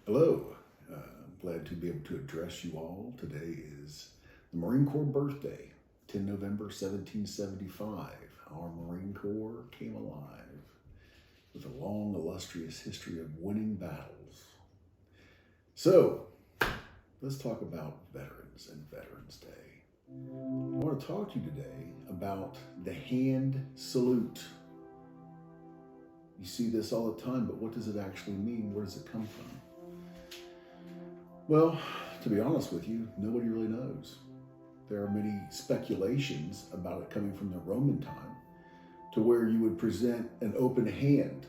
Hello, I'm glad to be able to address you all. Today is the Marine Corps birthday, 10 November 1775. Our Marine Corps came alive with a long, illustrious history of winning battles. So, let's talk about veterans and Veterans Day. I want to talk to you today about the hand salute. You see this all the time, but what does it actually mean? Where does it come from? Well, to be honest with you, nobody really knows. There are many speculations about it coming from the Roman time, to where you would present an open hand,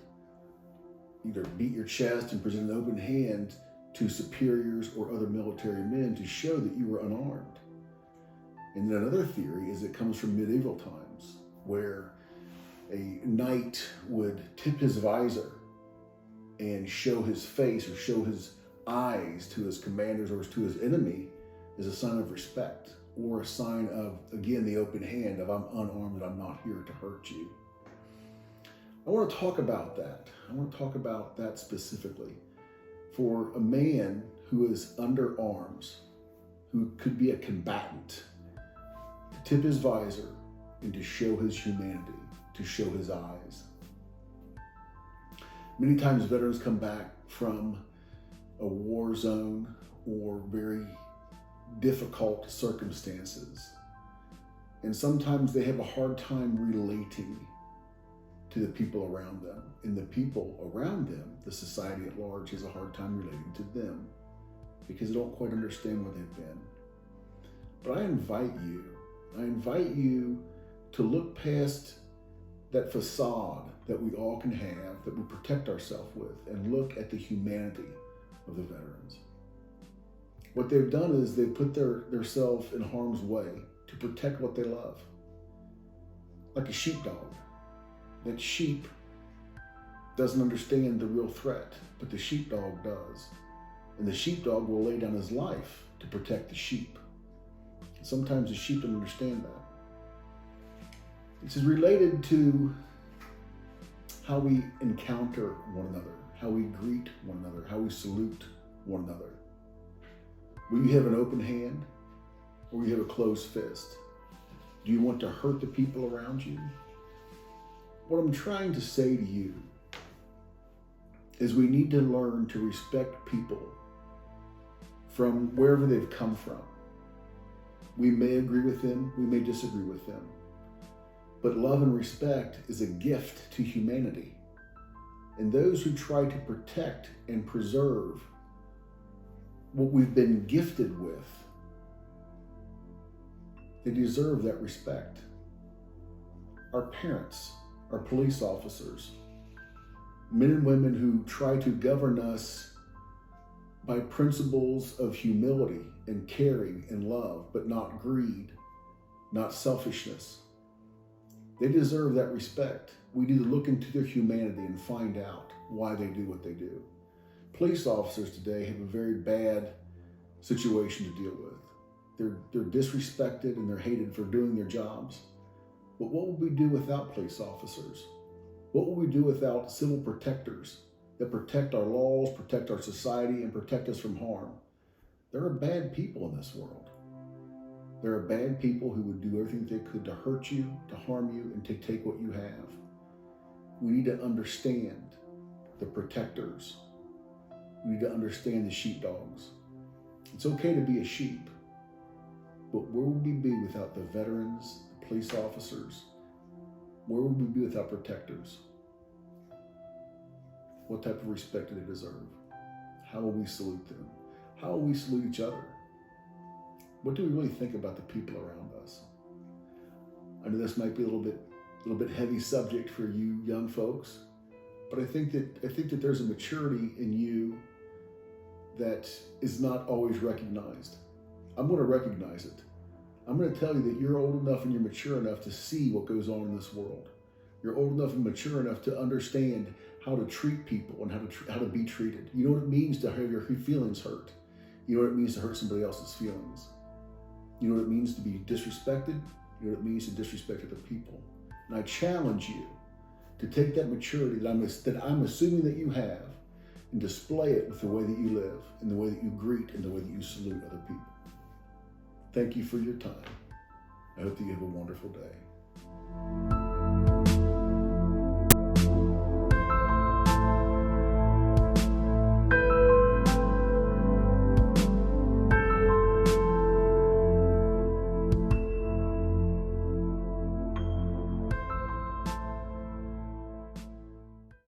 either beat your chest and present an open hand to superiors or other military men to show that you were unarmed. And then another theory is it comes from medieval times, where a knight would tip his visor and show his face or show his eyes to his commanders or to his enemy as a sign of respect, or a sign of, again, the open hand of I'm unarmed and I'm not here to hurt you. I want to talk about that. I want to talk about that specifically for a man who is under arms, who could be a combatant, to tip his visor and to show his humanity, to show his eyes. Many times veterans come back from a war zone or very difficult circumstances. And sometimes they have a hard time relating to the people around them. And the people around them, the society at large, has a hard time relating to them because they don't quite understand where they've been. But I invite you to look past that facade that we all can have, that we protect ourselves with, and look at the humanity of the veterans. What they've done is they've put themselves in harm's way to protect what they love. Like a sheepdog. That sheep doesn't understand the real threat, but the sheepdog does. And the sheepdog will lay down his life to protect the sheep. And sometimes the sheep don't understand that. This is related to how we encounter one another, how we greet one another, how we salute one another. Will you have an open hand or will you have a closed fist? Do you want to hurt the people around you? What I'm trying to say to you is we need to learn to respect people from wherever they've come from. We may agree with them, we may disagree with them, but love and respect is a gift to humanity. And those who try to protect and preserve what we've been gifted with, they deserve that respect. Our parents, our police officers, men and women who try to govern us by principles of humility and caring and love, but not greed, not selfishness. They deserve that respect. We need to look into their humanity and find out why they do what they do. Police officers today have a very bad situation to deal with. They're disrespected and they're hated for doing their jobs. But what would we do without police officers? What would we do without civil protectors that protect our laws, protect our society, and protect us from harm? There are bad people in this world. There are bad people who would do everything they could to hurt you, to harm you, and to take what you have. We need to understand the protectors. We need to understand the sheepdogs. It's okay to be a sheep, but where would we be without the veterans, the police officers? Where would we be without protectors? What type of respect do they deserve? How will we salute them? How will we salute each other? What do we really think about the people around us? I know this might be a little bit heavy subject for you young folks, but I think that there's a maturity in you that is not always recognized. I'm going to recognize it. I'm going to tell you that you're old enough and you're mature enough to see what goes on in this world. You're old enough and mature enough to understand how to treat people and how to be treated. You know what it means to have your feelings hurt. You know what it means to hurt somebody else's feelings. You know what it means to be disrespected. You know what it means to disrespect other people. And I challenge you to take that maturity that I'm assuming that you have, and display it with the way that you live, and the way that you greet, and the way that you salute other people. Thank you for your time. I hope that you have a wonderful day.